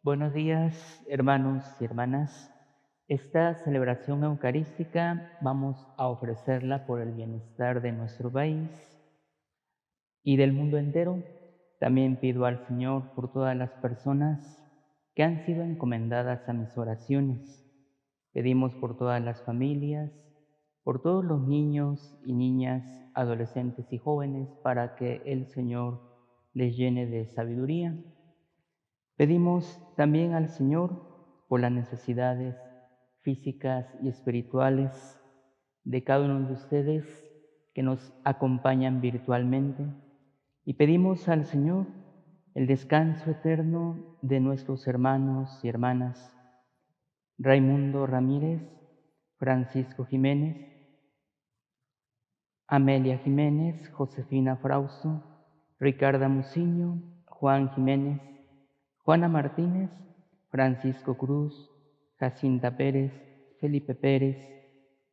Buenos días, hermanos y hermanas. Esta celebración eucarística vamos a ofrecerla por el bienestar de nuestro país y del mundo entero. También pido al Señor por todas las personas que han sido encomendadas a mis oraciones. Pedimos por todas las familias, por todos los niños y niñas, adolescentes y jóvenes, para que el Señor les llene de sabiduría. Pedimos también al Señor por las necesidades físicas y espirituales de cada uno de ustedes que nos acompañan virtualmente, y pedimos al Señor el descanso eterno de nuestros hermanos y hermanas Raimundo Ramírez, Francisco Jiménez, Amelia Jiménez, Josefina Frausto, Ricarda Muciño, Juan Jiménez, Juana Martínez, Francisco Cruz, Jacinta Pérez, Felipe Pérez,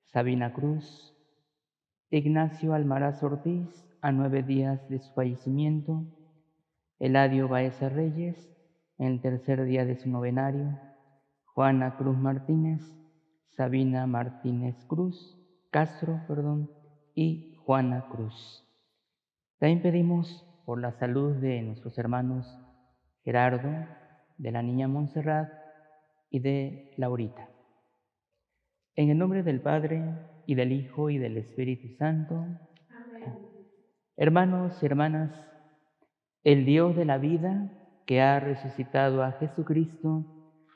Sabina Cruz, Ignacio Almaraz Ortiz, a 9 días de su fallecimiento, Eladio Baeza Reyes, en el tercer día de su novenario, Juana Cruz Martínez, Sabina Martínez Castro, y Juana Cruz. También pedimos por la salud de nuestros hermanos Gerardo, de la niña Montserrat y de Laurita. En el nombre del Padre, y del Hijo, y del Espíritu Santo. Amén. Hermanos y hermanas, el Dios de la vida, que ha resucitado a Jesucristo,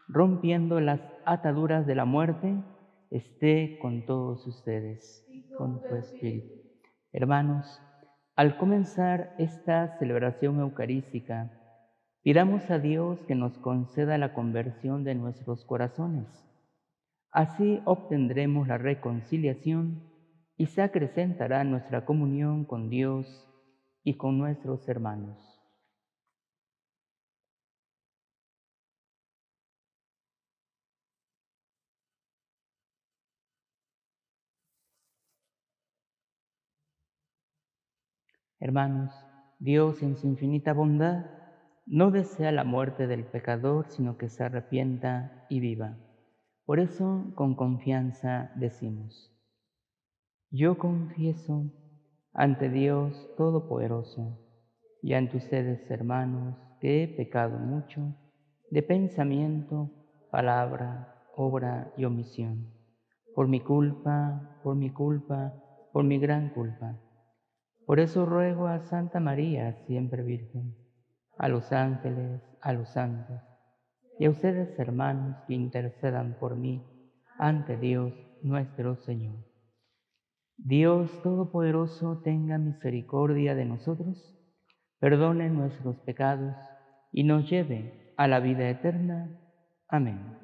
rompiendo las ataduras de la muerte, esté con todos ustedes, con tu espíritu. Hermanos, al comenzar esta celebración eucarística, pidamos a Dios que nos conceda la conversión de nuestros corazones. Así obtendremos la reconciliación y se acrecentará nuestra comunión con Dios y con nuestros hermanos. Hermanos, Dios en su infinita bondad no desea la muerte del pecador, sino que se arrepienta y viva. Por eso, con confianza decimos: yo confieso ante Dios Todopoderoso y ante ustedes, hermanos, que he pecado mucho de pensamiento, palabra, obra y omisión, por mi culpa, por mi gran culpa. Por eso ruego a Santa María, siempre Virgen, a los ángeles, a los santos, y a ustedes, hermanos, que intercedan por mí ante Dios nuestro Señor. Dios Todopoderoso tenga misericordia de nosotros, perdone nuestros pecados y nos lleve a la vida eterna. Amén.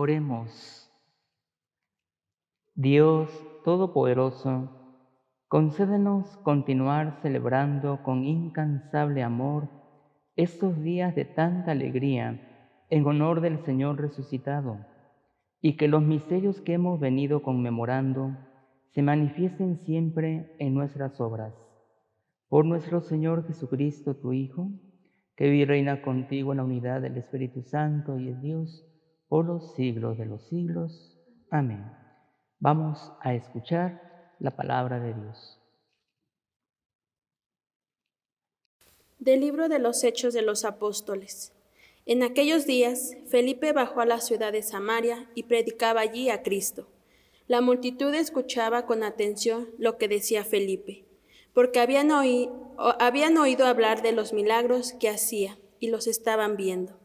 Oremos. Dios Todopoderoso, concédenos continuar celebrando con incansable amor estos días de tanta alegría en honor del Señor resucitado, y que los misterios que hemos venido conmemorando se manifiesten siempre en nuestras obras. Por nuestro Señor Jesucristo, tu Hijo, que vive y reina contigo en la unidad del Espíritu Santo y es Dios, por los siglos de los siglos. Amén. Vamos a escuchar la palabra de Dios. Del libro de los Hechos de los Apóstoles. En aquellos días, Felipe bajó a la ciudad de Samaria y predicaba allí a Cristo. La multitud escuchaba con atención lo que decía Felipe, porque habían oído hablar de los milagros que hacía y los estaban viendo.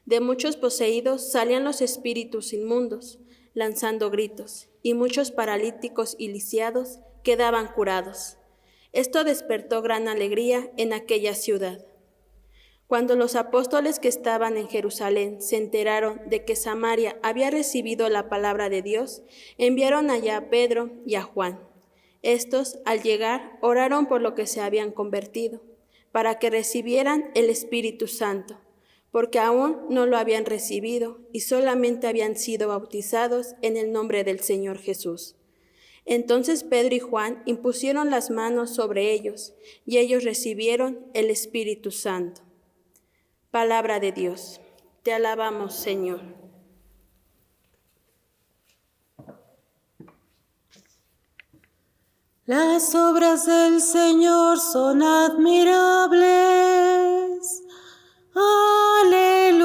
De muchos poseídos salían los espíritus inmundos, lanzando gritos, y muchos paralíticos y lisiados quedaban curados. Esto despertó gran alegría en aquella ciudad. Cuando los apóstoles que estaban en Jerusalén se enteraron de que Samaria había recibido la palabra de Dios, enviaron allá a Pedro y a Juan. Estos, al llegar, oraron por lo que se habían convertido, para que recibieran el Espíritu Santo, porque aún no lo habían recibido y solamente habían sido bautizados en el nombre del Señor Jesús. Entonces Pedro y Juan impusieron las manos sobre ellos, y ellos recibieron el Espíritu Santo. Palabra de Dios. Te alabamos, Señor. Las obras del Señor son admirables. Aleluya.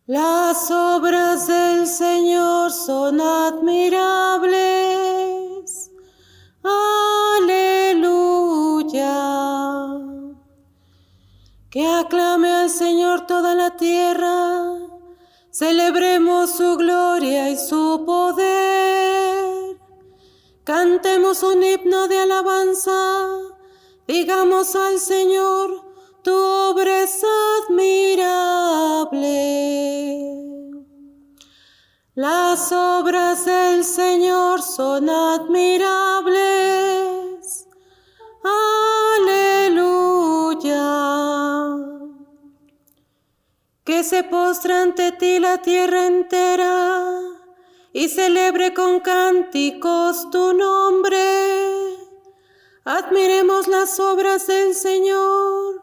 Las obras del Señor son admirables. Aleluya. Que aclame al Señor toda la tierra. Celebremos su gloria y su poder. Cantemos un himno de alabanza. Digamos al Señor, tu obra es admirable. Las obras del Señor son admirables. Aleluya. Que se postre ante ti la tierra entera y celebre con cánticos tu nombre. Admiremos las obras del Señor,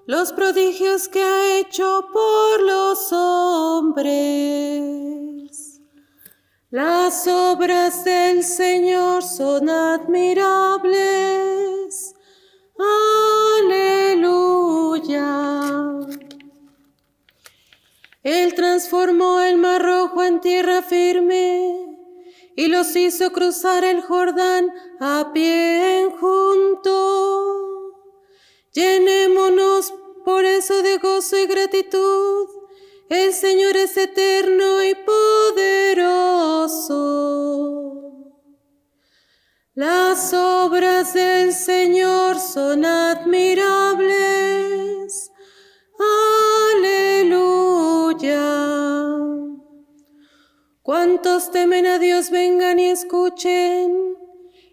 los prodigios que ha hecho por los hombres. Las obras del Señor son admirables. Aleluya. Él transformó el mar rojo en tierra firme y los hizo cruzar el Jordán a pie enjuto. Llenémonos por eso de gozo y gratitud. El Señor es eterno y poderoso. Las obras del Señor son admirables. Aleluya. Cuantos temen a Dios vengan y escuchen,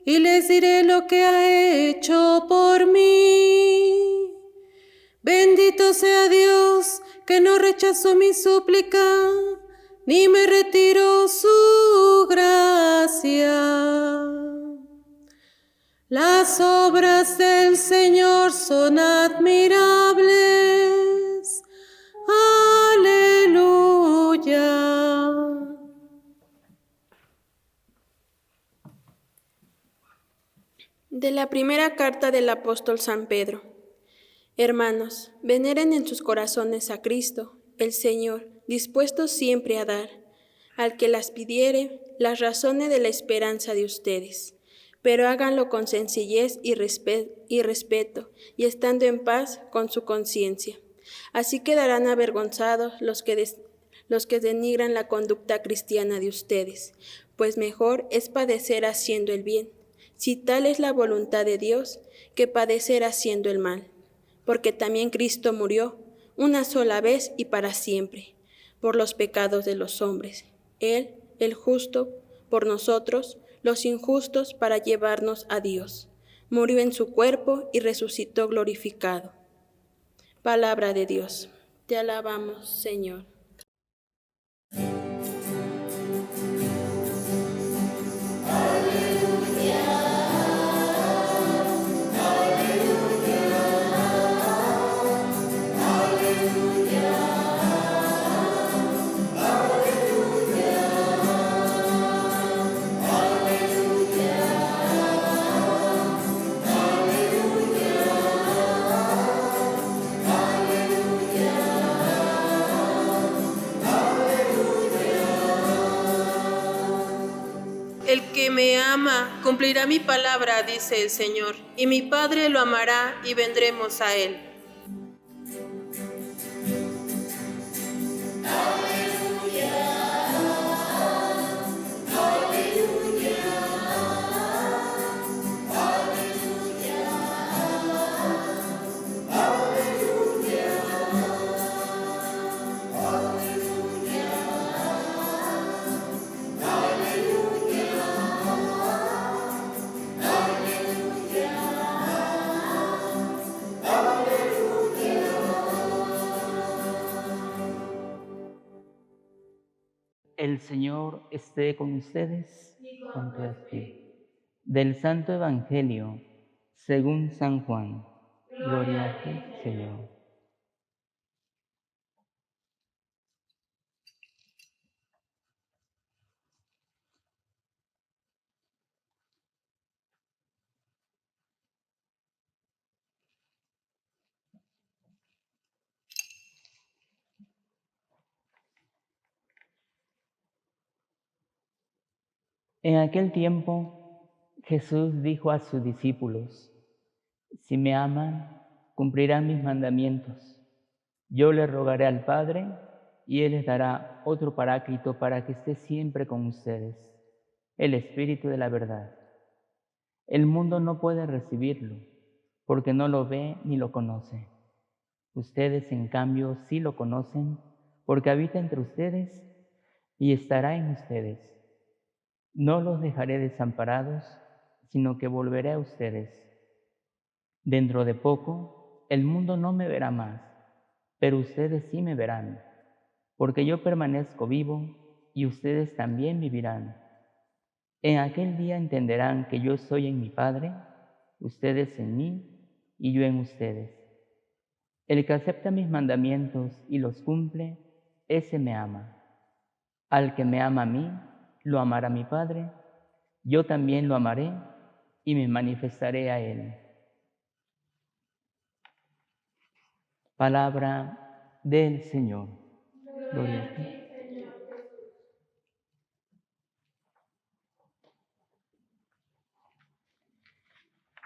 y les diré lo que ha hecho por mí. Bendito sea Dios, que no rechazó mi súplica, ni me retiró su gracia. Las obras del Señor son admirables. Aleluya. De la primera carta del apóstol San Pedro. Hermanos, veneren en sus corazones a Cristo, el Señor, dispuestos siempre a dar, al que las pidiere, las razones de la esperanza de ustedes, pero háganlo con sencillez y respeto, y estando en paz con su conciencia. Así quedarán avergonzados los que denigran la conducta cristiana de ustedes, pues mejor es padecer haciendo el bien, si tal es la voluntad de Dios, que padecer haciendo el mal. Porque también Cristo murió una sola vez y para siempre, por los pecados de los hombres. Él, el justo, por nosotros, los injustos, para llevarnos a Dios. Murió en su cuerpo y resucitó glorificado. Palabra de Dios. Te alabamos, Señor. El que me ama cumplirá mi palabra, dice el Señor, y mi Padre lo amará y vendremos a él. El Señor esté con ustedes. Con tu espíritu. Del Santo Evangelio, según San Juan. Gloria a ti, Señor. En aquel tiempo, Jesús dijo a sus discípulos: si me aman, cumplirán mis mandamientos. Yo les rogaré al Padre, y Él les dará otro Paráclito para que esté siempre con ustedes, el Espíritu de la verdad. El mundo no puede recibirlo, porque no lo ve ni lo conoce. Ustedes, en cambio, sí lo conocen, porque habita entre ustedes y estará en ustedes. No los dejaré desamparados, sino que volveré a ustedes. Dentro de poco, el mundo no me verá más, pero ustedes sí me verán, porque yo permanezco vivo y ustedes también vivirán. En aquel día entenderán que yo soy en mi Padre, ustedes en mí y yo en ustedes. El que acepta mis mandamientos y los cumple, ese me ama. Al que me ama a mí, lo amará mi Padre. Yo también lo amaré y me manifestaré a él. Palabra del Señor. Gloria a ti.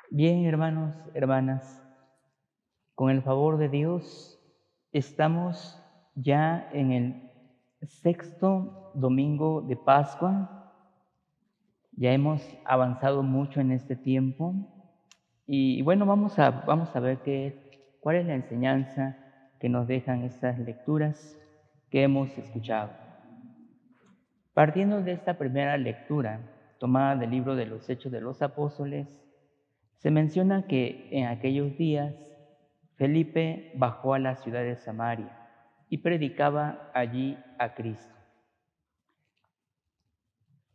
Bien, hermanos, hermanas, con el favor de Dios, estamos ya en el 6º domingo de Pascua. Ya hemos avanzado mucho en este tiempo y bueno, vamos a ver cuál es la enseñanza que nos dejan estas lecturas que hemos escuchado. Partiendo de esta primera lectura, tomada del libro de los Hechos de los Apóstoles, se menciona que en aquellos días Felipe bajó a la ciudad de Samaria y predicaba allí a Cristo.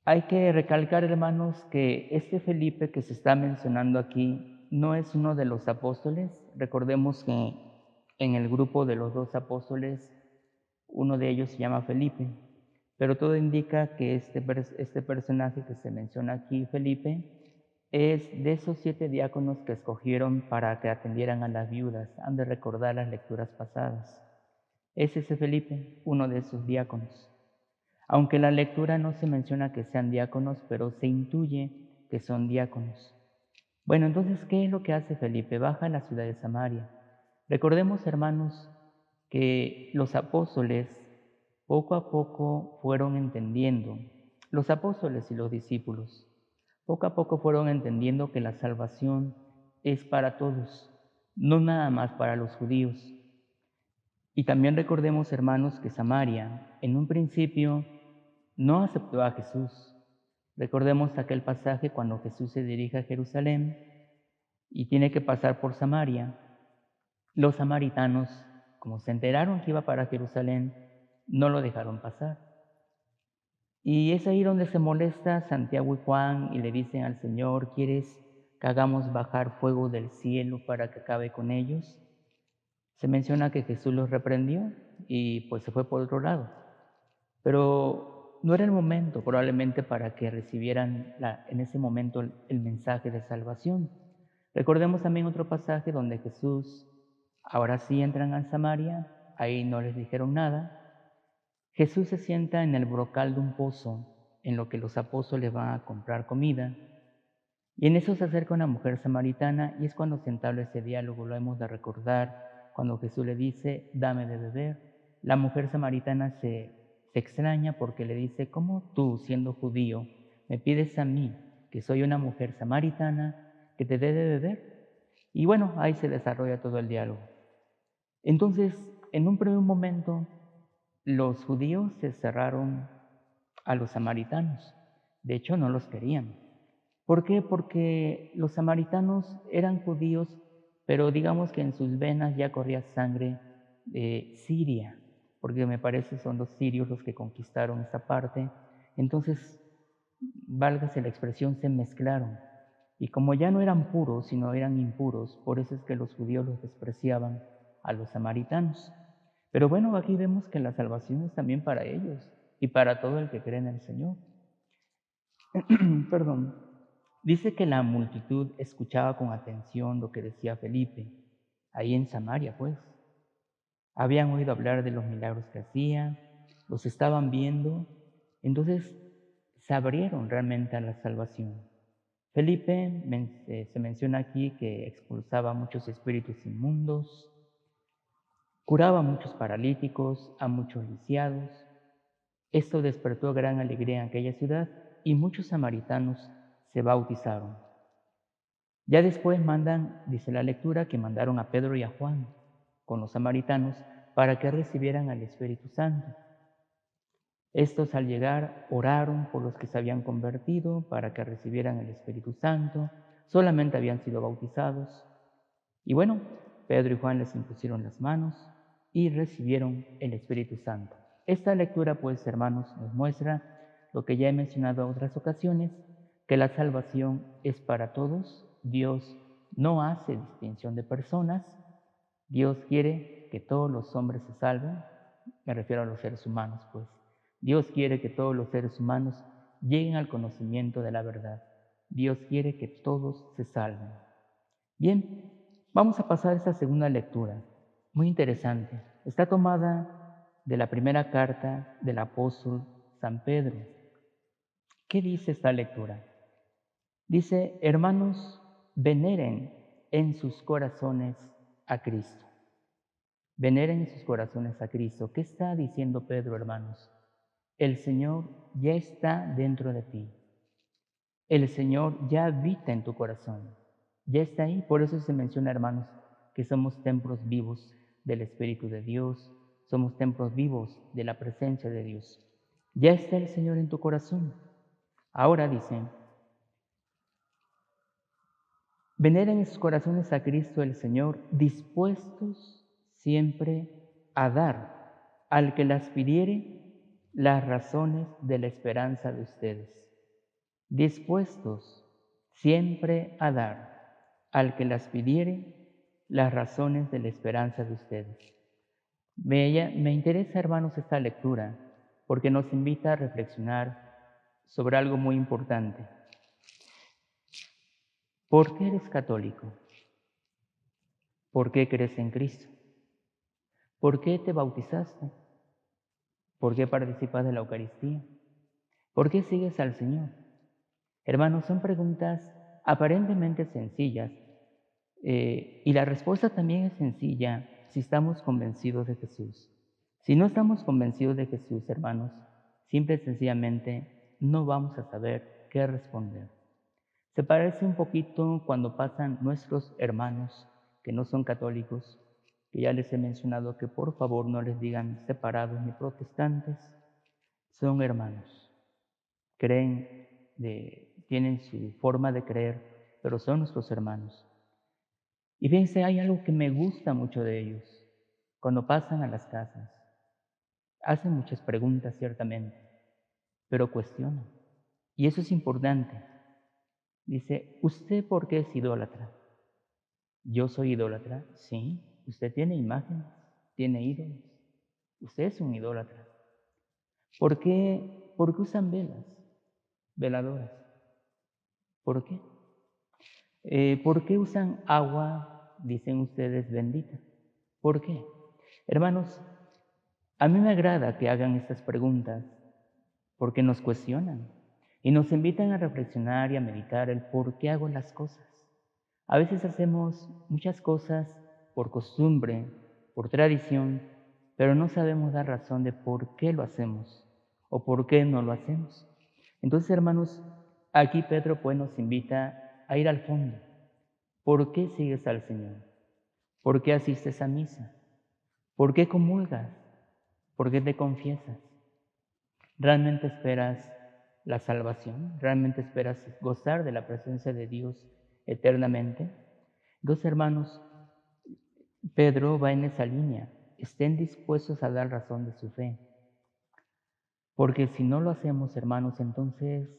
Hay que recalcar, hermanos, que este Felipe que se está mencionando aquí no es uno de los apóstoles. Recordemos que en el grupo de los 2 apóstoles, uno de ellos se llama Felipe, pero todo indica que este personaje que se menciona aquí, Felipe, es de esos 7 diáconos que escogieron para que atendieran a las viudas. Han de recordar las lecturas pasadas. Es ese Felipe, uno de esos diáconos. Aunque en la lectura no se menciona que sean diáconos, pero se intuye que son diáconos. Bueno, entonces, ¿qué es lo que hace Felipe? Baja a la ciudad de Samaria. Recordemos, hermanos, que los apóstoles poco a poco fueron entendiendo, los apóstoles y los discípulos, poco a poco fueron entendiendo que la salvación es para todos, no nada más para los judíos. Y también recordemos, hermanos, que Samaria en un principio no aceptó a Jesús. Recordemos aquel pasaje cuando Jesús se dirige a Jerusalén y tiene que pasar por Samaria. Los samaritanos, como se enteraron que iba para Jerusalén, no lo dejaron pasar. Y es ahí donde se molesta Santiago y Juan y le dicen al Señor: ¿quieres que hagamos bajar fuego del cielo para que acabe con ellos? Se menciona que Jesús los reprendió y pues se fue por otro lado. Pero no era el momento probablemente para que recibieran en ese momento el mensaje de salvación. Recordemos también otro pasaje donde Jesús, ahora sí entran a Samaria, ahí no les dijeron nada. Jesús se sienta en el brocal de un pozo en lo que los apóstoles van a comprar comida. Y en eso se acerca una mujer samaritana y es cuando se entabla ese diálogo, lo hemos de recordar, cuando Jesús le dice: dame de beber. La mujer samaritana se extraña porque le dice: ¿cómo tú, siendo judío, me pides a mí, que soy una mujer samaritana, que te dé de beber? Y bueno, ahí se desarrolla todo el diálogo. Entonces, en un primer momento, los judíos se cerraron a los samaritanos. De hecho, no los querían. ¿Por qué? Porque los samaritanos eran judíos, pero digamos que en sus venas ya corría sangre de Siria, porque me parece son los sirios los que conquistaron esa parte. Entonces, válgase la expresión, se mezclaron. Y como ya no eran puros, sino eran impuros, por eso es que los judíos los despreciaban a los samaritanos. Pero bueno, aquí vemos que la salvación es también para ellos y para todo el que cree en el Señor. Perdón. Dice que la multitud escuchaba con atención lo que decía Felipe, ahí en Samaria, pues. Habían oído hablar de los milagros que hacía, los estaban viendo, entonces se abrieron realmente a la salvación. Felipe se menciona aquí que expulsaba a muchos espíritus inmundos, curaba a muchos paralíticos, a muchos lisiados. Esto despertó gran alegría en aquella ciudad y muchos samaritanos se bautizaron. Ya después dice la lectura, que mandaron a Pedro y a Juan con los samaritanos para que recibieran al Espíritu Santo. Estos, al llegar, oraron por los que se habían convertido para que recibieran el Espíritu Santo. Solamente habían sido bautizados. Y bueno, Pedro y Juan les impusieron las manos y recibieron el Espíritu Santo. Esta lectura, pues, hermanos, nos muestra lo que ya he mencionado en otras ocasiones, que la salvación es para todos. Dios no hace distinción de personas. Dios quiere que todos los hombres se salven. Me refiero a los seres humanos, pues. Dios quiere que todos los seres humanos lleguen al conocimiento de la verdad. Dios quiere que todos se salven. Bien, vamos a pasar a esta segunda lectura, muy interesante. Está tomada de la primera carta del apóstol San Pedro. ¿Qué dice esta lectura? Dice: hermanos, veneren en sus corazones a Cristo. Veneren en sus corazones a Cristo. ¿Qué está diciendo Pedro, hermanos? El Señor ya está dentro de ti. El Señor ya habita en tu corazón. Ya está ahí. Por eso se menciona, hermanos, que somos templos vivos del Espíritu de Dios. Somos templos vivos de la presencia de Dios. Ya está el Señor en tu corazón. Ahora dicen: veneren en sus corazones a Cristo el Señor, dispuestos siempre a dar al que las pidiere las razones de la esperanza de ustedes. Dispuestos siempre a dar al que las pidiere las razones de la esperanza de ustedes. Me interesa, hermanos, esta lectura porque nos invita a reflexionar sobre algo muy importante. ¿Por qué eres católico? ¿Por qué crees en Cristo? ¿Por qué te bautizaste? ¿Por qué participas de la Eucaristía? ¿Por qué sigues al Señor? Hermanos, son preguntas aparentemente sencillas, y la respuesta también es sencilla si estamos convencidos de Jesús. Si no estamos convencidos de Jesús, hermanos, simple y sencillamente no vamos a saber qué responder. Se parece un poquito cuando pasan nuestros hermanos que no son católicos, que ya les he mencionado que por favor no les digan separados ni protestantes, son hermanos. Tienen su forma de creer, pero son nuestros hermanos. Y fíjense, hay algo que me gusta mucho de ellos. Cuando pasan a las casas, hacen muchas preguntas ciertamente, pero cuestionan. Y eso es importante. Dice, ¿usted por qué es idólatra? ¿Yo soy idólatra? Sí. ¿Usted tiene imágenes? ¿Tiene ídolos? Usted es un idólatra. ¿Por qué usan veladoras? ¿Por qué? ¿Por qué usan agua, dicen ustedes, bendita? ¿Por qué? Hermanos, a mí me agrada que hagan estas preguntas porque nos cuestionan y nos invitan a reflexionar y a meditar el por qué hago las cosas. A veces hacemos muchas cosas por costumbre, por tradición, pero no sabemos dar razón de por qué lo hacemos o por qué no lo hacemos. Entonces, hermanos, aquí Pedro pues nos invita a ir al fondo. ¿Por qué sigues al Señor? ¿Por qué asistes a misa? ¿Por qué comulgas? ¿Por qué te confiesas? ¿Realmente esperas la salvación? ¿Realmente esperas gozar de la presencia de Dios eternamente? Entonces, hermanos, Pedro va en esa línea. Estén dispuestos a dar razón de su fe. Porque si no lo hacemos, hermanos, entonces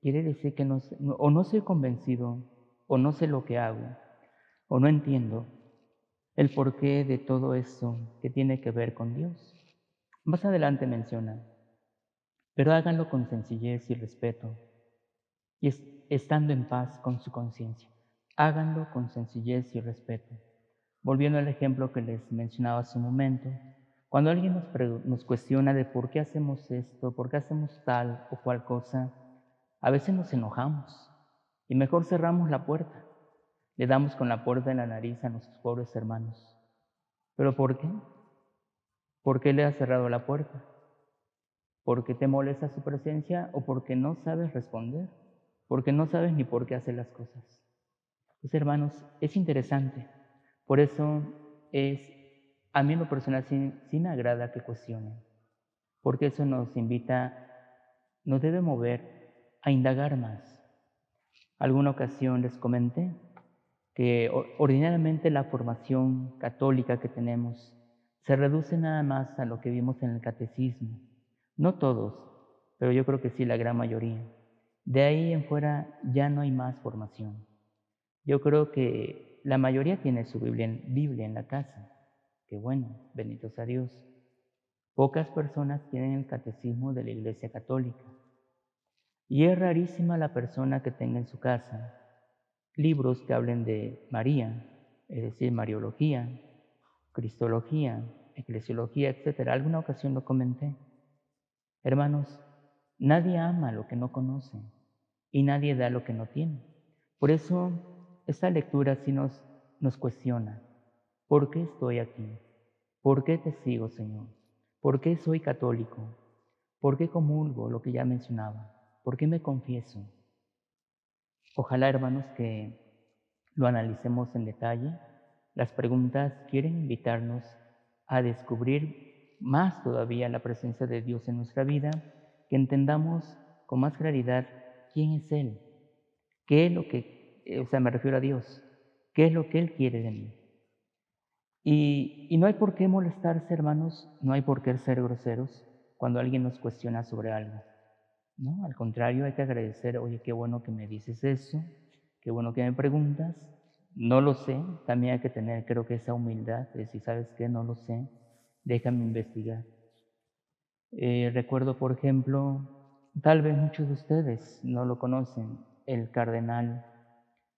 quiere decir que o no soy convencido, o no sé lo que hago, o no entiendo el porqué de todo esto que tiene que ver con Dios. Más adelante menciona, pero háganlo con sencillez y respeto, y estando en paz con su conciencia. Háganlo con sencillez y respeto. Volviendo al ejemplo que les mencionaba hace un momento, cuando alguien nos cuestiona de por qué hacemos esto, por qué hacemos tal o cual cosa, a veces nos enojamos y mejor cerramos la puerta. Le damos con la puerta en la nariz a nuestros pobres hermanos. ¿Pero por qué? ¿Por qué le has cerrado la puerta? ¿Porque te molesta su presencia o porque no sabes responder? Porque no sabes ni por qué hacer las cosas. Pues hermanos, es interesante. Por eso a mí en lo personal sí me agrada que cuestionen. Porque eso nos debe mover a indagar más. Alguna ocasión les comenté que ordinariamente la formación católica que tenemos se reduce nada más a lo que vimos en el catecismo. No todos, pero yo creo que sí la gran mayoría. De ahí en fuera ya no hay más formación. Yo creo que la mayoría tiene su Biblia en la casa. Qué bueno, bendito sea Dios. Pocas personas tienen el catecismo de la Iglesia Católica. Y es rarísima la persona que tenga en su casa libros que hablen de María, es decir, Mariología, Cristología, Eclesiología, etc. Alguna ocasión lo comenté. Hermanos, nadie ama lo que no conoce y nadie da lo que no tiene. Por eso, esta lectura sí nos cuestiona. ¿Por qué estoy aquí? ¿Por qué te sigo, Señor? ¿Por qué soy católico? ¿Por qué comulgo lo que ya mencionaba? ¿Por qué me confieso? Ojalá, hermanos, que lo analicemos en detalle. Las preguntas quieren invitarnos a descubrir más todavía la presencia de Dios en nuestra vida, que entendamos con más claridad quién es Él, qué es lo que, me refiero a Dios, qué es lo que Él quiere de mí. Y no hay por qué molestarse, hermanos, no hay por qué ser groseros cuando alguien nos cuestiona sobre algo. ¿No? Al contrario, hay que agradecer, oye, qué bueno que me dices eso, qué bueno que me preguntas, no lo sé, también hay que tener, creo que esa humildad de si sabes qué, no lo sé, déjame investigar. Recuerdo, por ejemplo, tal vez muchos de ustedes no lo conocen, el cardenal,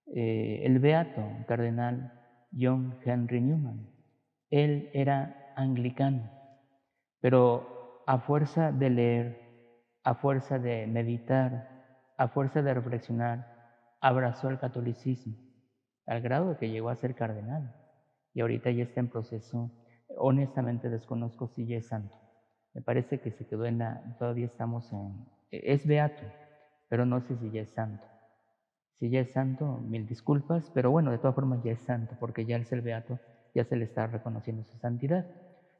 el beato cardenal John Henry Newman. Él era anglicano, pero a fuerza de leer, a fuerza de meditar, a fuerza de reflexionar, abrazó el catolicismo, al grado de que llegó a ser cardenal. Y ahorita ya está en proceso. Honestamente desconozco si ya es santo. Me parece que se quedó todavía estamos es beato, pero no sé si ya es santo. Si ya es santo, mil disculpas, pero bueno, de todas formas ya es santo, porque ya es el beato ya se le está reconociendo su santidad.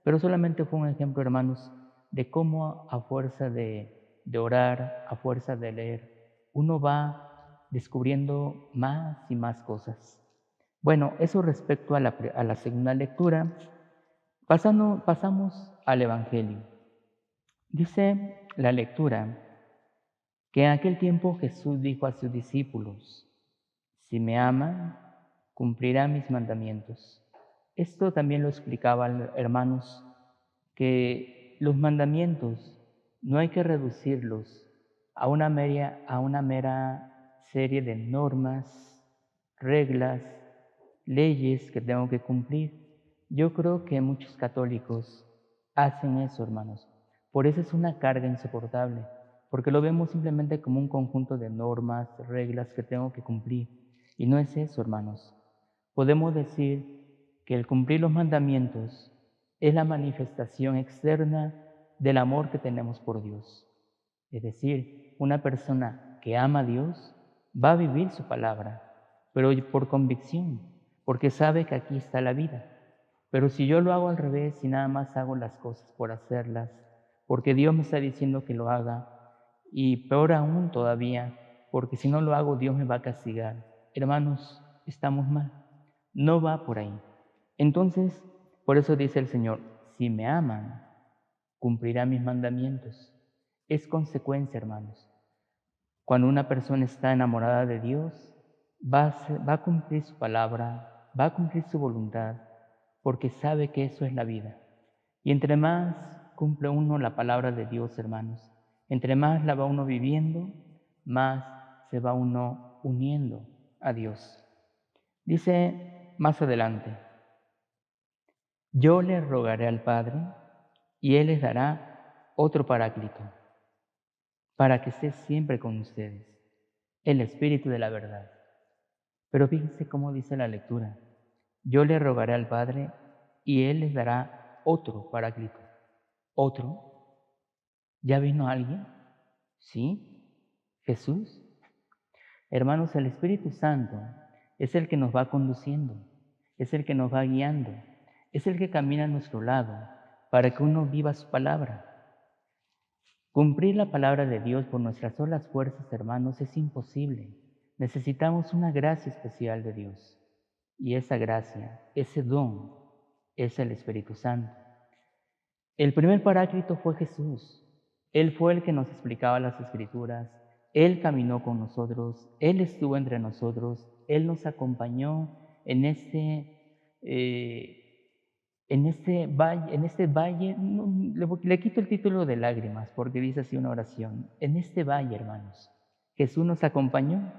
Pero solamente fue un ejemplo, hermanos, de cómo a fuerza de orar, a fuerza de leer, uno va descubriendo más y más cosas. Bueno, eso respecto a la segunda lectura. Pasamos al Evangelio. Dice la lectura que en aquel tiempo Jesús dijo a sus discípulos: si me aman, cumplirán mis mandamientos. Esto también lo explicaba, hermanos, que los mandamientos no hay que reducirlos a una mera serie de normas, reglas, leyes que tengo que cumplir. Yo creo que muchos católicos hacen eso, hermanos. Por eso es una carga insoportable, porque lo vemos simplemente como un conjunto de normas, reglas que tengo que cumplir. Y no es eso, hermanos. Podemos decir que el cumplir los mandamientos es la manifestación externa del amor que tenemos por Dios. Es decir, una persona que ama a Dios va a vivir su palabra, pero por convicción, porque sabe que aquí está la vida. Pero si yo lo hago al revés y nada más hago las cosas por hacerlas, porque Dios me está diciendo que lo haga, y peor aún todavía, porque si no lo hago Dios me va a castigar, hermanos, estamos mal. No va por ahí. Entonces, por eso dice el Señor: si me aman, cumplirá mis mandamientos. Es consecuencia, hermanos. Cuando una persona está enamorada de Dios, va a cumplir su palabra, va a cumplir su voluntad, porque sabe que eso es la vida. Y entre más cumple uno la palabra de Dios, hermanos, entre más la va uno viviendo, más se va uno uniendo a Dios. Dice más adelante: yo le rogaré al Padre y Él les dará otro Paráclito, para que esté siempre con ustedes, el Espíritu de la verdad. Pero fíjense cómo dice la lectura: yo le rogaré al Padre y Él les dará otro Paráclito. ¿Otro? ¿Ya vino alguien? ¿Sí? ¿Jesús? Hermanos, el Espíritu Santo es el que nos va conduciendo, es el que nos va guiando, es el que camina a nuestro lado para que uno viva su palabra. Cumplir la palabra de Dios por nuestras solas fuerzas, hermanos, es imposible. Necesitamos una gracia especial de Dios. Y esa gracia, ese don, es el Espíritu Santo. El primer Paráclito fue Jesús. Él fue el que nos explicaba las Escrituras. Él caminó con nosotros. Él estuvo entre nosotros. Él nos acompañó en este valle, le quito el título de lágrimas porque dice así una oración. En este valle, hermanos, Jesús nos acompañó,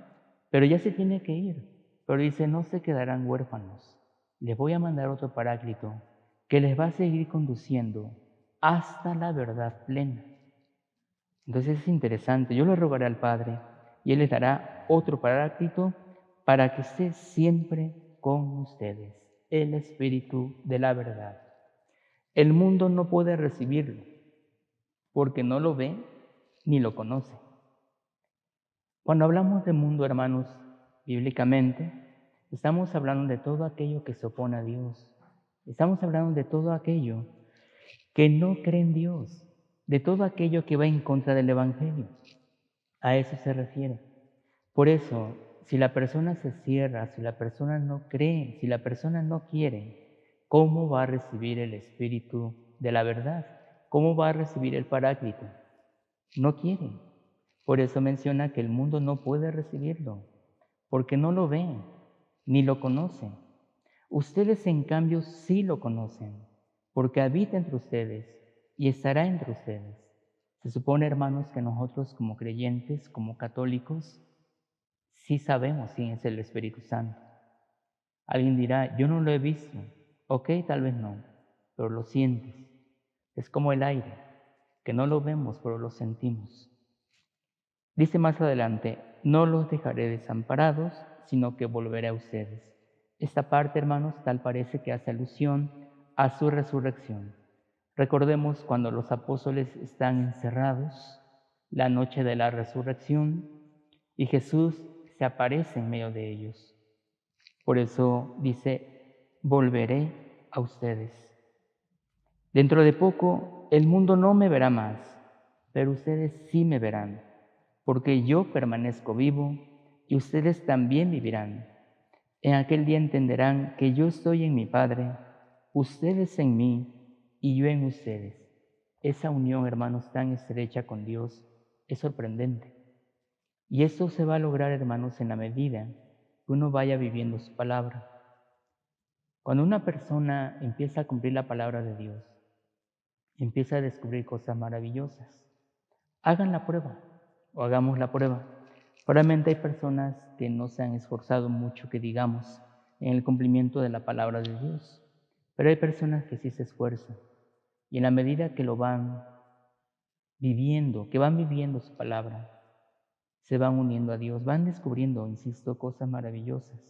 pero ya se tiene que ir. Pero dice: no se quedarán huérfanos. Les voy a mandar otro Paráclito que les va a seguir conduciendo hasta la verdad plena. Entonces es interesante. Yo le rogaré al Padre y Él les dará otro Paráclito para que esté siempre con ustedes, el Espíritu de la verdad. El mundo no puede recibirlo porque no lo ve ni lo conoce. Cuando hablamos de mundo, hermanos, bíblicamente, estamos hablando de todo aquello que se opone a Dios. Estamos hablando de todo aquello que no cree en Dios, de todo aquello que va en contra del Evangelio. A eso se refiere. Por eso, si la persona se cierra, si la persona no cree, si la persona no quiere, ¿cómo va a recibir el Espíritu de la verdad? ¿Cómo va a recibir el Paráclito? No quiere. Por eso menciona que el mundo no puede recibirlo, porque no lo ve, ni lo conoce. Ustedes, en cambio, sí lo conocen, porque habita entre ustedes y estará entre ustedes. Se supone, hermanos, que nosotros como creyentes, como católicos, sí sabemos quién es el Espíritu Santo. Alguien dirá: yo no lo he visto. Ok, tal vez no, pero lo sientes. Es como el aire, que no lo vemos, pero lo sentimos. Dice más adelante: no los dejaré desamparados, sino que volveré a ustedes. Esta parte, hermanos, tal parece que hace alusión a su resurrección. Recordemos cuando los apóstoles están encerrados, la noche de la resurrección, y Jesús se aparece en medio de ellos. Por eso dice: volveré a ustedes. Dentro de poco el mundo no me verá más, pero ustedes sí me verán, porque yo permanezco vivo y ustedes también vivirán. En aquel día entenderán que yo estoy en mi Padre, ustedes en mí y yo en ustedes. Esa unión, hermanos, tan estrecha con Dios es sorprendente. Y eso se va a lograr, hermanos, en la medida que uno vaya viviendo su palabra. Cuando una persona empieza a cumplir la palabra de Dios, empieza a descubrir cosas maravillosas. Hagan la prueba o hagamos la prueba. Probablemente hay personas que no se han esforzado mucho, que digamos, en el cumplimiento de la palabra de Dios, pero hay personas que sí se esfuerzan y en la medida que lo van viviendo, que van viviendo su palabra, se van uniendo a Dios, van descubriendo, insisto, cosas maravillosas.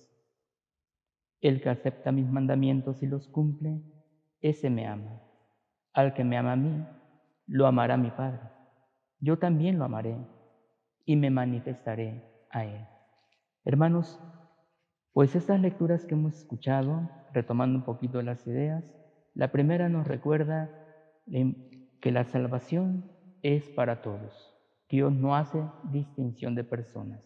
El que acepta mis mandamientos y los cumple, ese me ama. Al que me ama a mí, lo amará mi Padre. Yo también lo amaré y me manifestaré a Él. Hermanos, pues estas lecturas que hemos escuchado, retomando un poquito las ideas, la primera nos recuerda que la salvación es para todos. Dios no hace distinción de personas.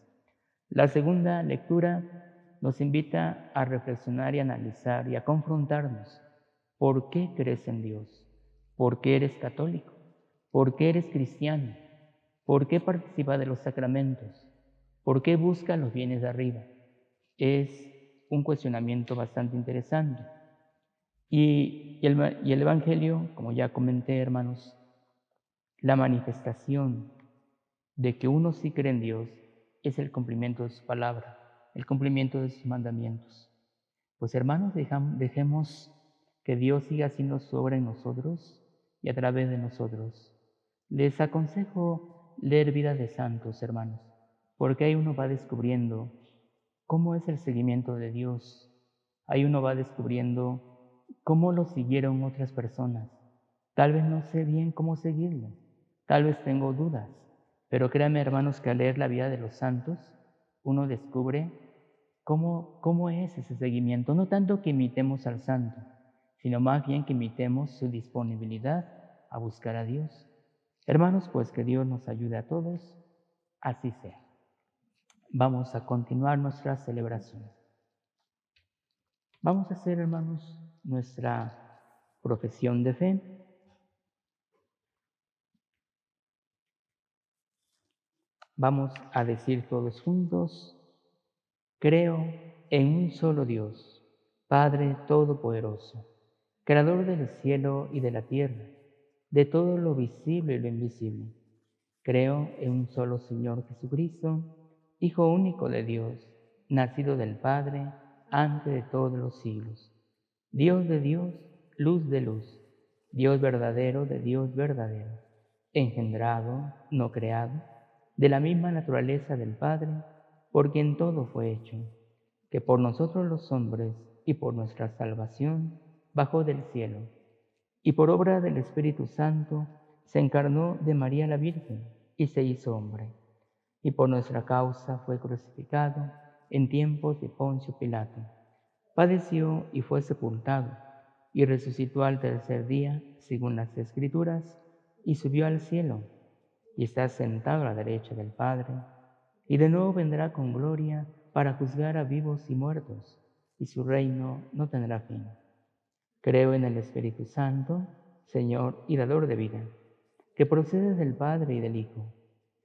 La segunda lectura nos invita a reflexionar y analizar y a confrontarnos. ¿Por qué crees en Dios? ¿Por qué eres católico? ¿Por qué eres cristiano? ¿Por qué participas de los sacramentos? ¿Por qué buscas los bienes de arriba? Es un cuestionamiento bastante interesante. Y el Evangelio, como ya comenté, hermanos, la manifestación de que uno sí cree en Dios es el cumplimiento de su palabra, el cumplimiento de sus mandamientos. Pues hermanos, dejemos que Dios siga haciendo su obra en nosotros y a través de nosotros. Les aconsejo leer Vidas de Santos, hermanos, porque ahí uno va descubriendo cómo es el seguimiento de Dios. Ahí uno va descubriendo cómo lo siguieron otras personas. Tal vez no sé bien cómo seguirlo, tal vez tengo dudas, pero créanme, hermanos, que al leer la vida de los santos, uno descubre cómo es ese seguimiento. No tanto que imitemos al santo, sino más bien que imitemos su disponibilidad a buscar a Dios. Hermanos, pues que Dios nos ayude a todos, así sea. Vamos a continuar nuestra celebración. Vamos a hacer, hermanos, nuestra profesión de fe. Vamos a decir todos juntos: creo en un solo Dios, Padre Todopoderoso, Creador del cielo y de la tierra, de todo lo visible y lo invisible. Creo en un solo Señor Jesucristo, Hijo único de Dios, nacido del Padre antes de todos los siglos. Dios de Dios, luz de luz, Dios verdadero de Dios verdadero, engendrado, no creado, de la misma naturaleza del Padre, por quien todo fue hecho, que por nosotros los hombres y por nuestra salvación bajó del cielo, y por obra del Espíritu Santo se encarnó de María la Virgen y se hizo hombre, y por nuestra causa fue crucificado en tiempos de Poncio Pilato. Padeció y fue sepultado, y resucitó al tercer día, según las Escrituras, y subió al cielo, y está sentado a la derecha del Padre, y de nuevo vendrá con gloria para juzgar a vivos y muertos, y su reino no tendrá fin. Creo en el Espíritu Santo, Señor y dador de vida, que procede del Padre y del Hijo,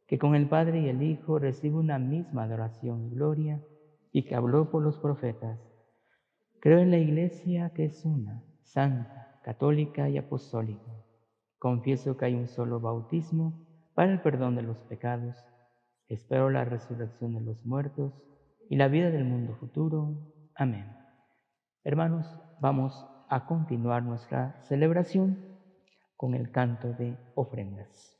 que con el Padre y el Hijo recibe una misma adoración y gloria, y que habló por los profetas. Creo en la Iglesia, que es una, santa, católica y apostólica. Confieso que hay un solo bautismo para el perdón de los pecados. Espero la resurrección de los muertos y la vida del mundo futuro. Amén. Hermanos, vamos a continuar nuestra celebración con el canto de ofrendas.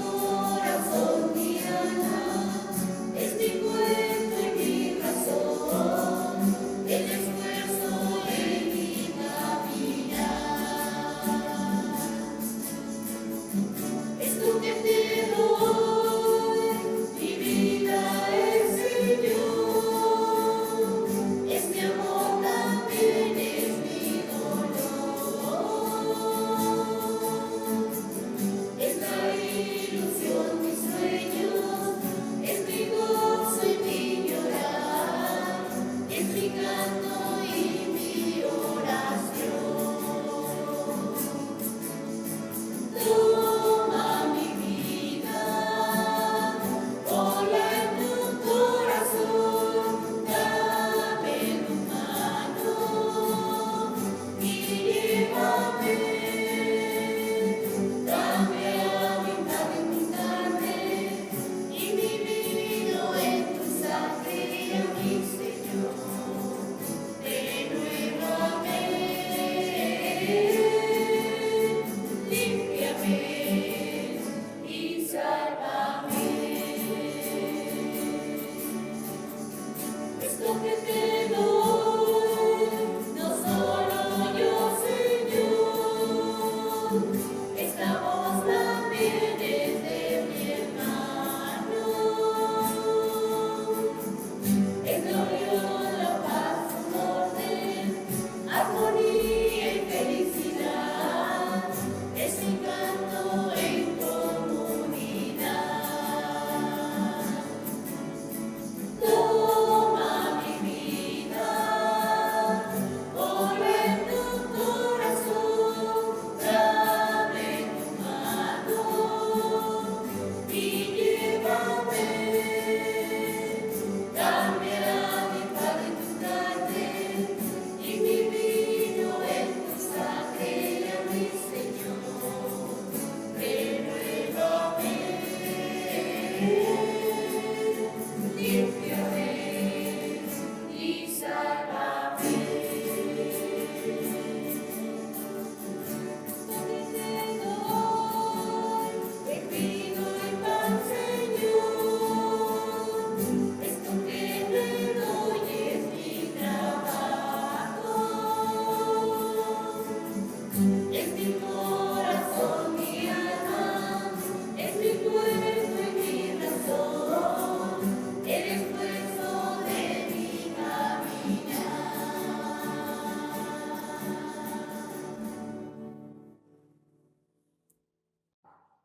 Corazón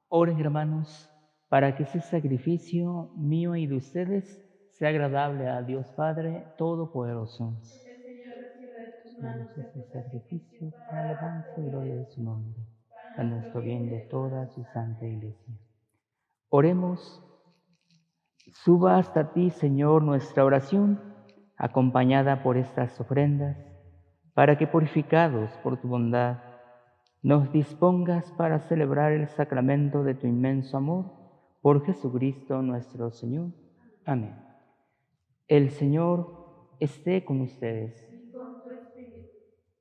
Oren, hermanos, para que ese sacrificio mío y de ustedes sea agradable a Dios Padre Todopoderoso. Ese sacrificio para alabanza y gloria de su nombre, a nuestro bien de toda su santa Iglesia. Oremos. Suba hasta ti, Señor, nuestra oración, acompañada por estas ofrendas, para que, purificados por tu bondad, nos dispongas para celebrar el sacramento de tu inmenso amor, por Jesucristo nuestro Señor. Amén. El Señor esté con ustedes.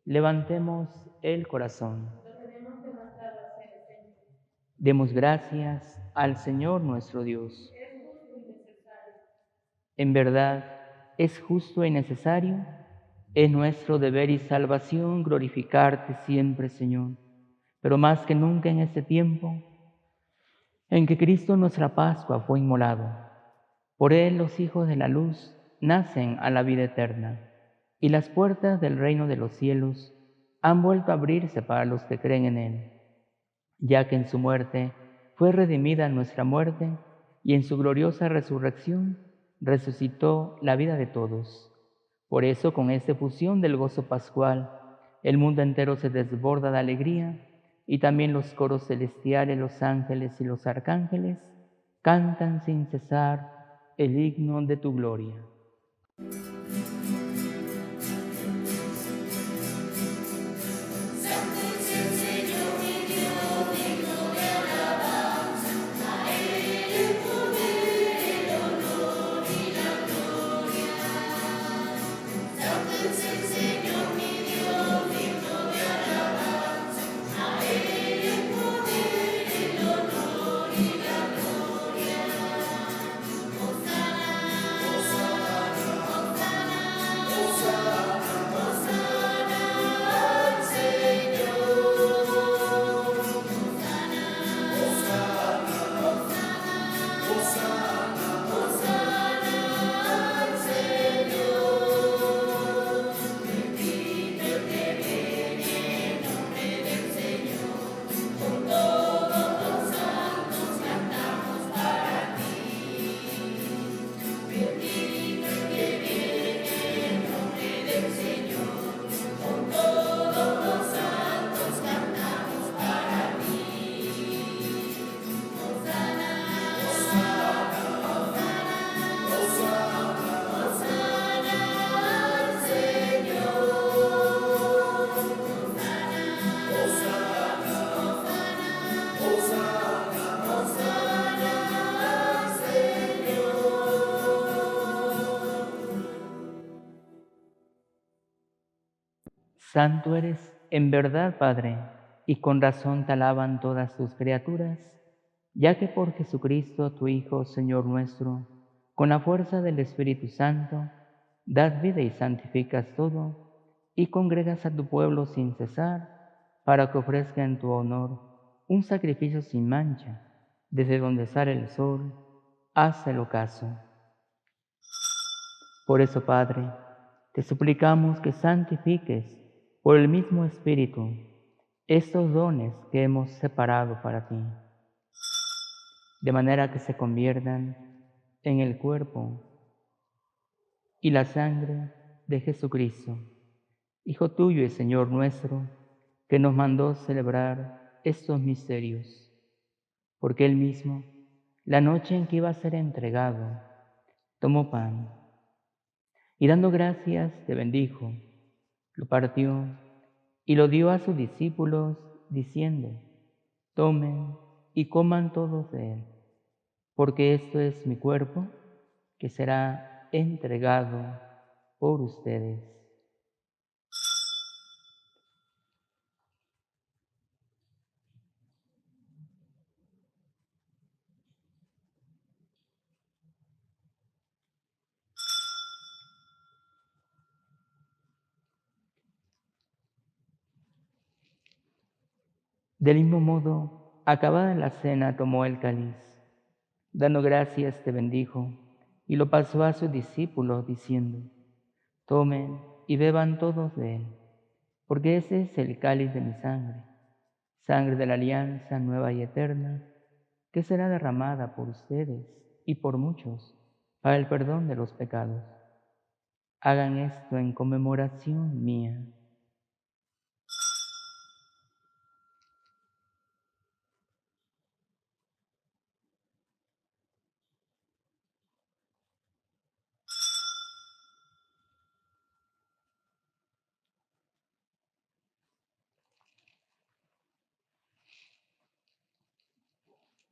Levantemos el corazón. Demos gracias al Señor nuestro Dios. En verdad, es justo y necesario, es nuestro deber y salvación glorificarte siempre, Señor, pero más que nunca en este tiempo en que Cristo nuestra Pascua fue inmolado. Por Él los hijos de la luz nacen a la vida eterna, y las puertas del reino de los cielos han vuelto a abrirse para los que creen en Él, ya que en su muerte fue redimida nuestra muerte, y en su gloriosa resurrección resucitó la vida de todos. Por eso, con esta efusión del gozo pascual, el mundo entero se desborda de alegría, y también los coros celestiales, los ángeles y los arcángeles cantan sin cesar el himno de tu gloria. Santo eres en verdad, Padre, y con razón te alaban todas tus criaturas, ya que por Jesucristo, tu Hijo, Señor nuestro, con la fuerza del Espíritu Santo, das vida y santificas todo, y congregas a tu pueblo sin cesar, para que ofrezca en tu honor un sacrificio sin mancha, desde donde sale el sol hasta el ocaso. Por eso, Padre, te suplicamos que santifiques por el mismo Espíritu estos dones que hemos separado para ti, de manera que se conviertan en el cuerpo y la sangre de Jesucristo, Hijo tuyo y Señor nuestro, que nos mandó celebrar estos misterios, porque Él mismo, la noche en que iba a ser entregado, tomó pan y dando gracias te bendijo, lo partió y lo dio a sus discípulos, diciendo: tomen y coman todos de él, porque esto es mi cuerpo, que será entregado por ustedes. Del mismo modo, acabada la cena, tomó el cáliz. Dando gracias, te bendijo, y lo pasó a sus discípulos, diciendo: Tomen y beban todos de él, porque ese es el cáliz de mi sangre, sangre de la alianza nueva y eterna, que será derramada por ustedes y por muchos para el perdón de los pecados. Hagan esto en conmemoración mía.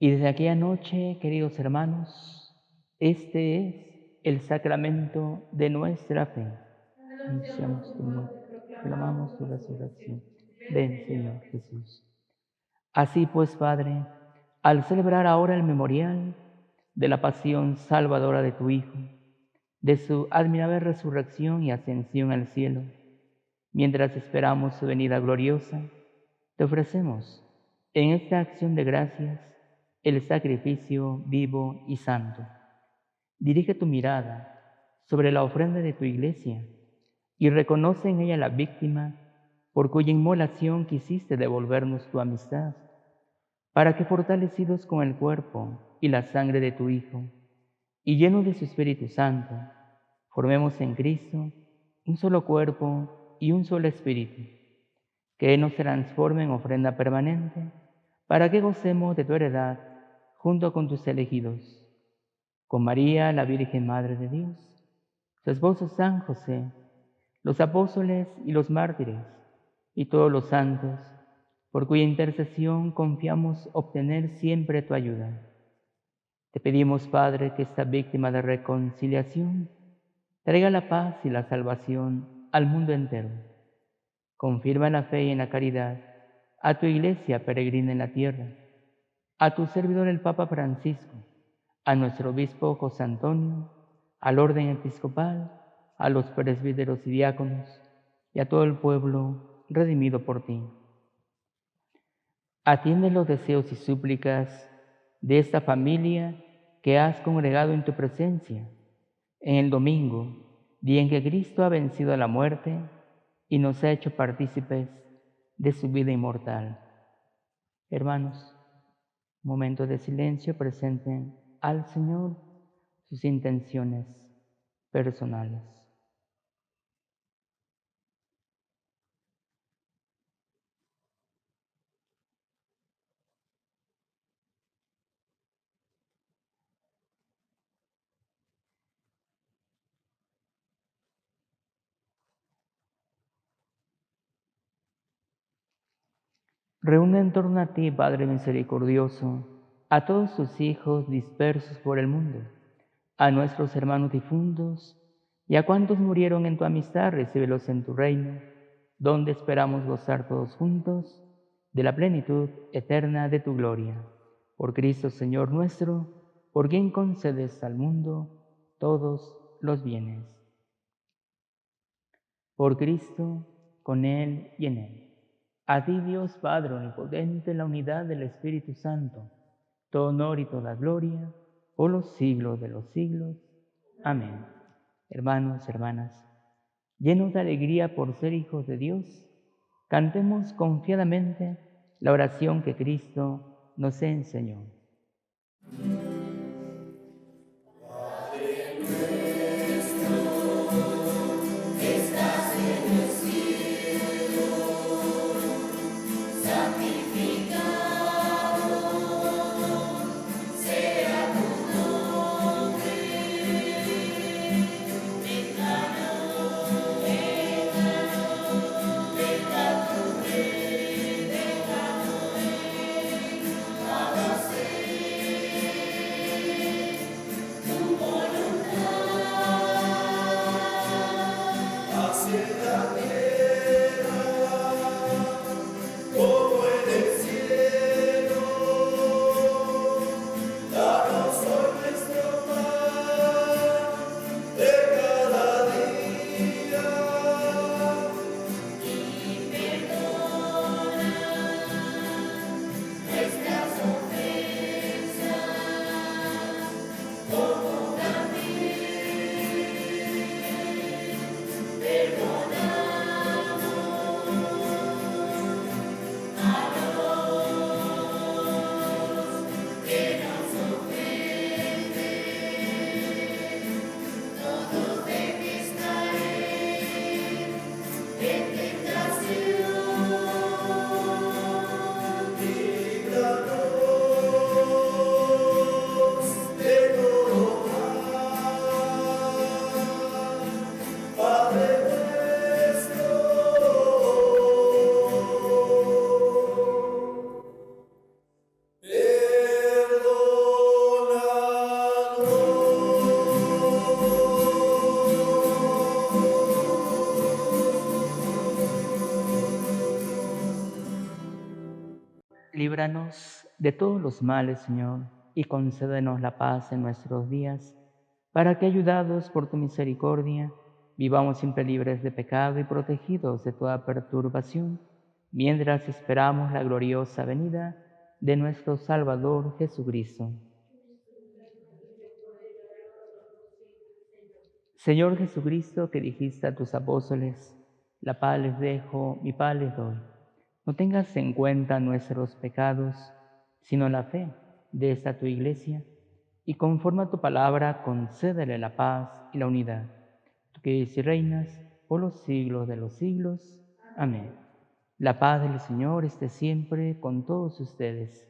Y desde aquella noche, queridos hermanos, este es el sacramento de nuestra fe. Anunciamos tu muerte, proclamamos tu resurrección. Ven, Señor Jesús. Así pues, Padre, al celebrar ahora el memorial de la pasión salvadora de tu Hijo, de su admirable resurrección y ascensión al cielo, mientras esperamos su venida gloriosa, te ofrecemos en esta acción de gracias el sacrificio vivo y santo. Dirige tu mirada sobre la ofrenda de tu iglesia y reconoce en ella la víctima por cuya inmolación quisiste devolvernos tu amistad, para que fortalecidos con el cuerpo y la sangre de tu Hijo, y llenos de su Espíritu Santo, formemos en Cristo un solo cuerpo y un solo espíritu, que nos transforme en ofrenda permanente, para que gocemos de tu heredad junto con tus elegidos, con María, la Virgen Madre de Dios, su esposo San José, los apóstoles y los mártires, y todos los santos, por cuya intercesión confiamos obtener siempre tu ayuda. Te pedimos, Padre, que esta víctima de reconciliación traiga la paz y la salvación al mundo entero. Confirma en la fe y en la caridad a tu iglesia peregrina en la tierra, a tu servidor el Papa Francisco, a nuestro obispo José Antonio, al orden episcopal, a los presbíteros y diáconos, y a todo el pueblo redimido por ti. Atiende los deseos y súplicas de esta familia que has congregado en tu presencia en el domingo, día en que Cristo ha vencido a la muerte y nos ha hecho partícipes de su vida inmortal. Hermanos, momento de silencio, presenten al Señor sus intenciones personales. Reúne en torno a ti, Padre misericordioso, a todos tus hijos dispersos por el mundo, a nuestros hermanos difuntos y a cuantos murieron en tu amistad, recíbelos en tu reino, donde esperamos gozar todos juntos de la plenitud eterna de tu gloria. Por Cristo Señor nuestro, por quien concedes al mundo todos los bienes. Por Cristo, con Él y en Él. A ti, Dios Padre omnipotente, en la unidad del Espíritu Santo, todo honor y toda gloria, por los siglos de los siglos. Amén. Hermanos, hermanas, llenos de alegría por ser hijos de Dios, cantemos confiadamente la oración que Cristo nos enseñó. Líbranos de todos los males, Señor, y concédenos la paz en nuestros días, para que, ayudados por tu misericordia, vivamos siempre libres de pecado y protegidos de toda perturbación, mientras esperamos la gloriosa venida de nuestro Salvador Jesucristo. Señor Jesucristo, que dijiste a tus apóstoles, la paz les dejo, mi paz les doy. No tengas en cuenta nuestros pecados, sino la fe de esta tu Iglesia, y conforme a tu palabra, concédele la paz y la unidad. Tú que vives y reinas por los siglos de los siglos. Amén. La paz del Señor esté siempre con todos ustedes.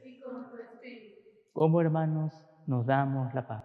Como hermanos, nos damos la paz.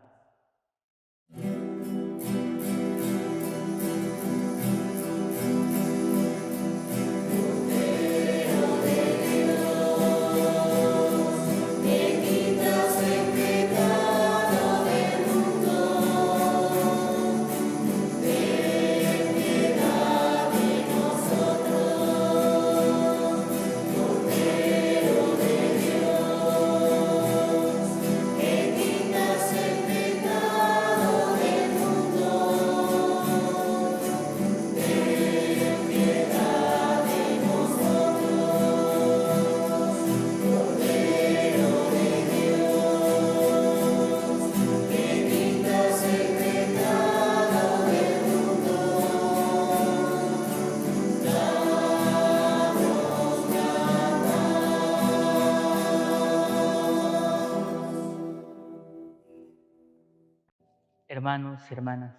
Hermanos y hermanas,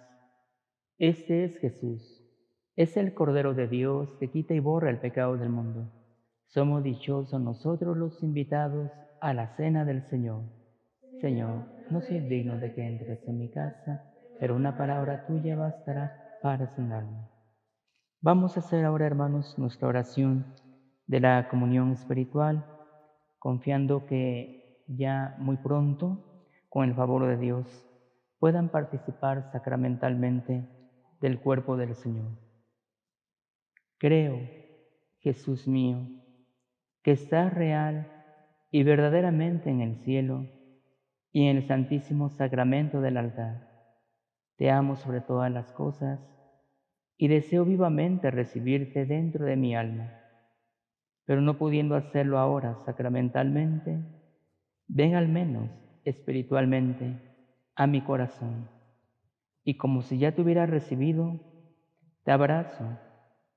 este es Jesús, es el Cordero de Dios que quita y borra el pecado del mundo. Somos dichosos nosotros los invitados a la cena del Señor. Señor, no soy digno de que entres en mi casa, pero una palabra tuya bastará para sanarme. Vamos a hacer ahora, hermanos, nuestra oración de la comunión espiritual, confiando que ya muy pronto, con el favor de Dios, puedan participar sacramentalmente del cuerpo del Señor. Creo, Jesús mío, que estás real y verdaderamente en el cielo y en el santísimo sacramento del altar. Te amo sobre todas las cosas y deseo vivamente recibirte dentro de mi alma. Pero no pudiendo hacerlo ahora sacramentalmente, ven al menos espiritualmente a mi corazón, y como si ya te hubiera recibido, te abrazo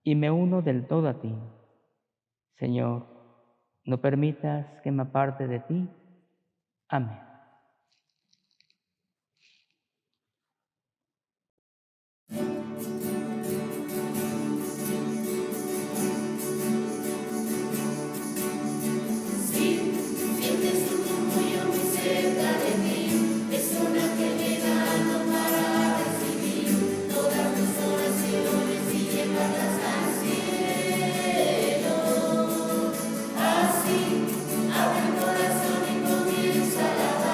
y me uno del todo a ti. Señor, no permitas que me aparte de ti. Amén. Abre el corazón y comienza a alabar.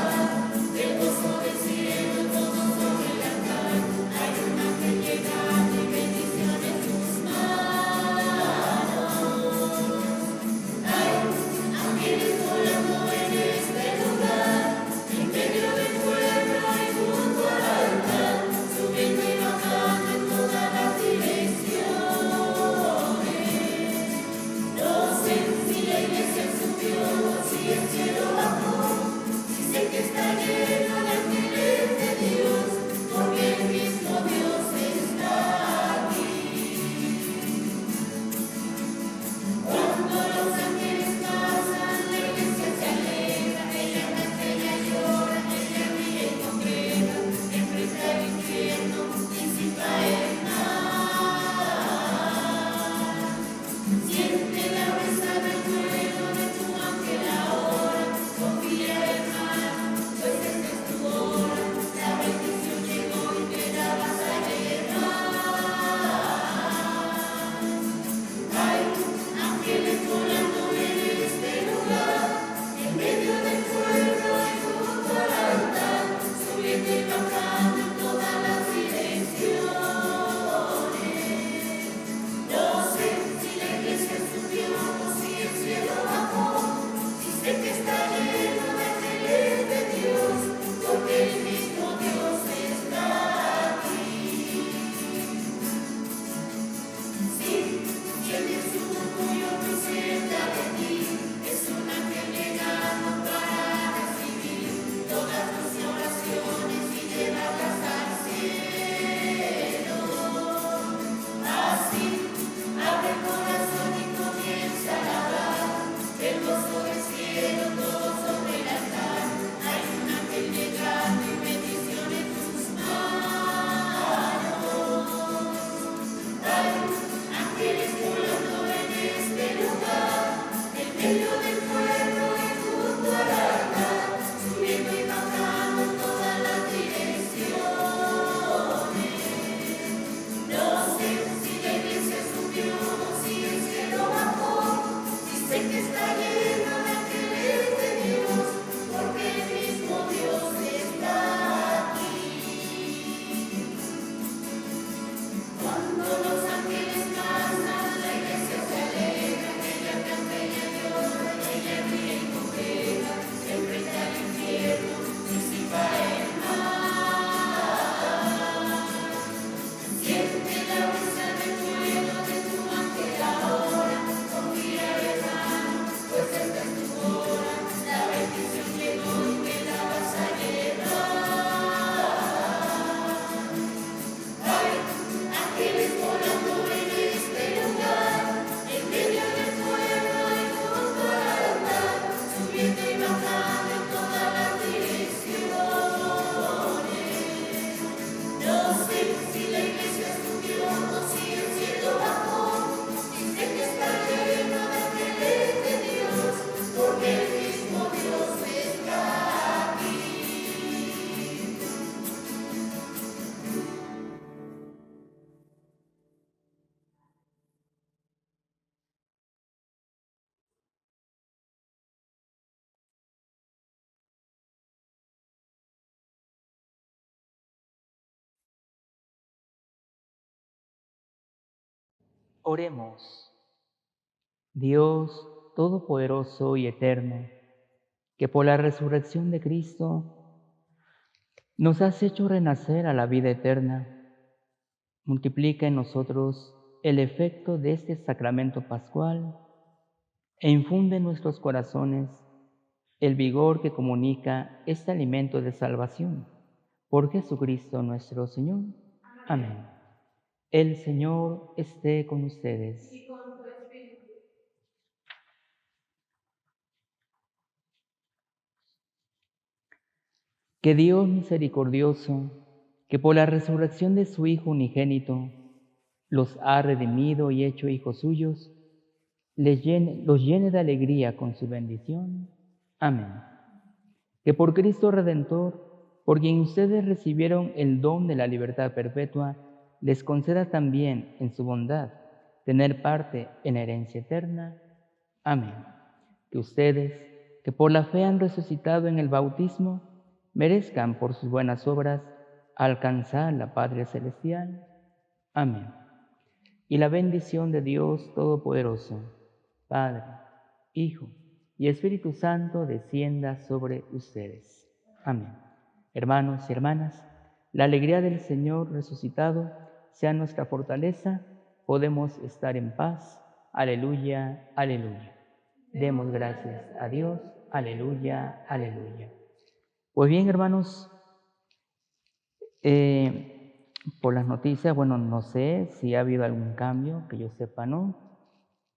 Oremos. Dios Todopoderoso y Eterno, que por la resurrección de Cristo nos has hecho renacer a la vida eterna, multiplica en nosotros el efecto de este sacramento pascual e infunde en nuestros corazones el vigor que comunica este alimento de salvación. Por Jesucristo nuestro Señor. Amén. El Señor esté con ustedes. Que Dios misericordioso, que por la resurrección de su Hijo unigénito los ha redimido y hecho hijos suyos, los llene de alegría con su bendición. Amén. Que por Cristo Redentor, por quien ustedes recibieron el don de la libertad perpetua, les conceda también en su bondad tener parte en la herencia eterna. Amén. Que ustedes, que por la fe han resucitado en el bautismo, merezcan por sus buenas obras alcanzar la patria celestial. Amén. Y la bendición de Dios Todopoderoso, Padre, Hijo y Espíritu Santo descienda sobre ustedes. Amén. Hermanos y hermanas, la alegría del Señor resucitado sea nuestra fortaleza. Podemos estar en paz. Aleluya, aleluya. Demos gracias a Dios. Aleluya, aleluya. Pues bien, hermanos, por las noticias, bueno, no sé si ha habido algún cambio, que yo sepa, ¿no?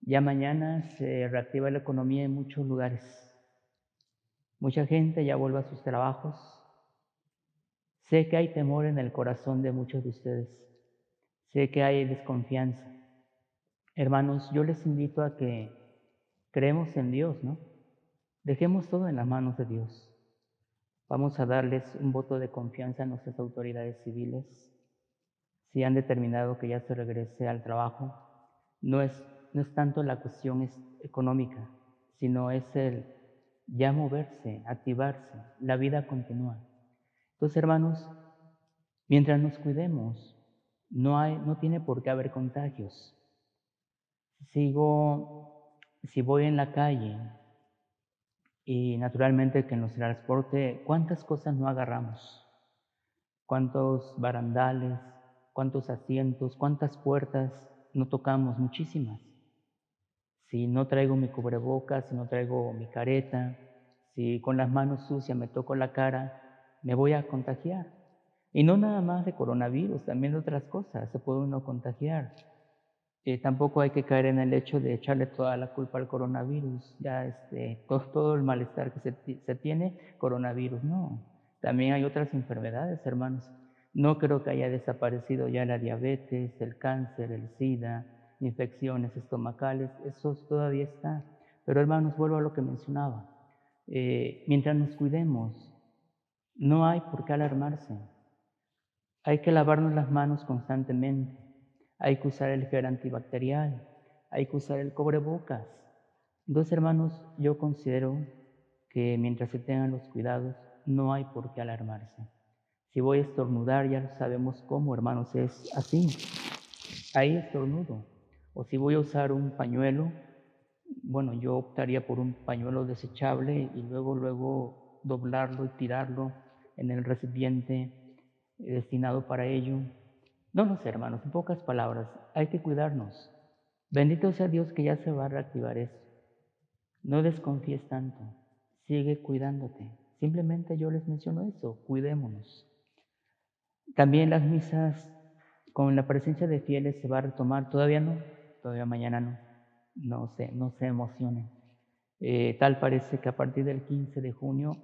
Ya mañana se reactiva la economía en muchos lugares. Mucha gente ya vuelve a sus trabajos. Sé que hay temor en el corazón de muchos de ustedes. Sé que hay desconfianza. Hermanos, yo les invito a que creemos en Dios, ¿no? Dejemos todo en las manos de Dios. Vamos a darles un voto de confianza a nuestras autoridades civiles. Si han determinado que ya se regrese al trabajo, no es tanto la cuestión económica, sino es el ya moverse, activarse, la vida continúa. Entonces, hermanos, mientras nos cuidemos, no tiene por qué haber contagios. Si voy en la calle y naturalmente que en los transportes, ¿cuántas cosas no agarramos? ¿Cuántos barandales, cuántos asientos, cuántas puertas no tocamos? Muchísimas. Si no traigo mi cubrebocas, si no traigo mi careta, si con las manos sucias me toco la cara, me voy a contagiar. Y no nada más de coronavirus, también de otras cosas se puede uno contagiar. Tampoco hay que caer en el hecho de echarle toda la culpa al coronavirus, ya todo el malestar que se tiene, coronavirus, no. También hay otras enfermedades, hermanos. No creo que haya desaparecido ya la diabetes, el cáncer, el SIDA, infecciones estomacales, eso todavía está. Pero hermanos, vuelvo a lo que mencionaba. Mientras nos cuidemos, no hay por qué alarmarse. Hay que lavarnos las manos constantemente. Hay que usar el gel antibacterial. Hay que usar el cubrebocas. Entonces, hermanos, yo considero que mientras se tengan los cuidados, no hay por qué alarmarse. Si voy a estornudar, ya sabemos cómo, hermanos, es así. Ahí estornudo. O si voy a usar un pañuelo, bueno, yo optaría por un pañuelo desechable y luego doblarlo y tirarlo en el recipiente destinado para ello. No lo sé, hermanos, en pocas palabras, hay que cuidarnos. Bendito sea Dios que ya se va a reactivar eso. No desconfíes tanto, sigue cuidándote. Simplemente yo les menciono eso, cuidémonos. También las misas con la presencia de fieles se va a retomar, todavía no, todavía mañana no. No se emocionen. Tal parece que a partir del 15 de junio,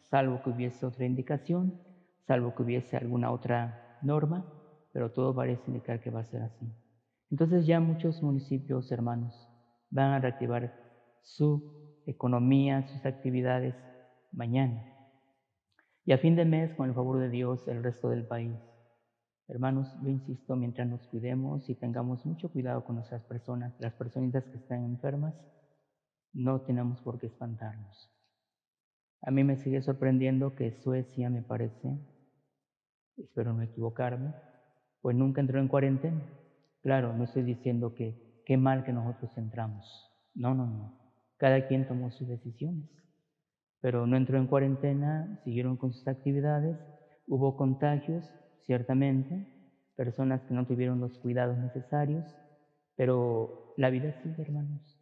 salvo que hubiese otra indicación, salvo que hubiese alguna otra norma, pero todo parece indicar que va a ser así. Entonces ya muchos municipios, hermanos, van a reactivar su economía, sus actividades mañana. Y a fin de mes, con el favor de Dios, el resto del país. Hermanos, yo insisto, mientras nos cuidemos y tengamos mucho cuidado con nuestras personas, las personitas que están enfermas, no tenemos por qué espantarnos. A mí me sigue sorprendiendo que Suecia, me parece, espero no equivocarme, pues nunca entró en cuarentena. Claro, no estoy diciendo que qué mal que nosotros entramos. No. Cada quien tomó sus decisiones. Pero no entró en cuarentena, siguieron con sus actividades, hubo contagios, ciertamente, personas que no tuvieron los cuidados necesarios, pero la vida sigue, hermanos.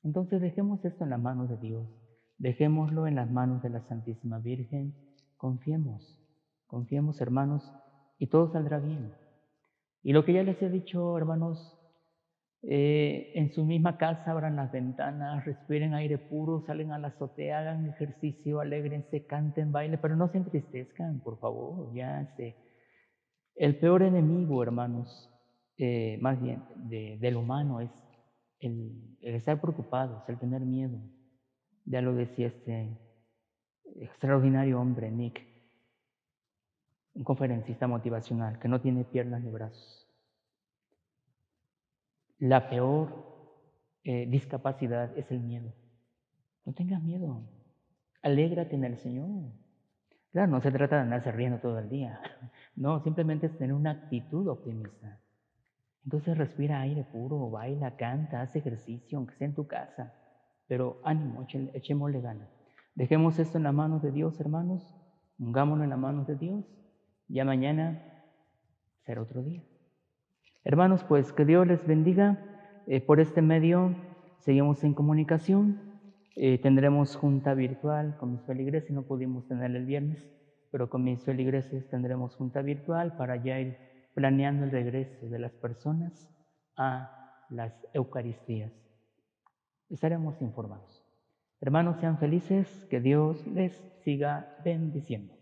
Entonces dejemos esto en las manos de Dios, dejémoslo en las manos de la Santísima Virgen, confiemos, hermanos, y todo saldrá bien. Y lo que ya les he dicho, hermanos, en su misma casa abran las ventanas, respiren aire puro, salen a la azotea, hagan ejercicio, alégrense, canten, bailen, pero no se entristezcan, por favor, ya sé. El peor enemigo, hermanos, más bien del humano es el estar preocupados, el tener miedo. Ya lo decía este extraordinario hombre, Nick, un conferencista motivacional que no tiene piernas ni brazos. La peor discapacidad es el miedo. No tengas miedo, alégrate en el Señor. Claro, no se trata de andarse riendo todo el día, no, simplemente es tener una actitud optimista. Entonces respira aire puro, baila, canta, haz ejercicio, aunque sea en tu casa, pero ánimo, echémosle ganas. Dejemos esto en las manos de Dios, hermanos, pongámonos en las manos de Dios, ya mañana será otro día. Hermanos, pues que Dios les bendiga. Por este medio seguimos en comunicación. Tendremos junta virtual con mis feligreses, no pudimos tener el viernes, pero con mis feligreses tendremos junta virtual para ya ir planeando el regreso de las personas a las Eucaristías. Estaremos informados. Hermanos, sean felices, que Dios les siga bendiciendo.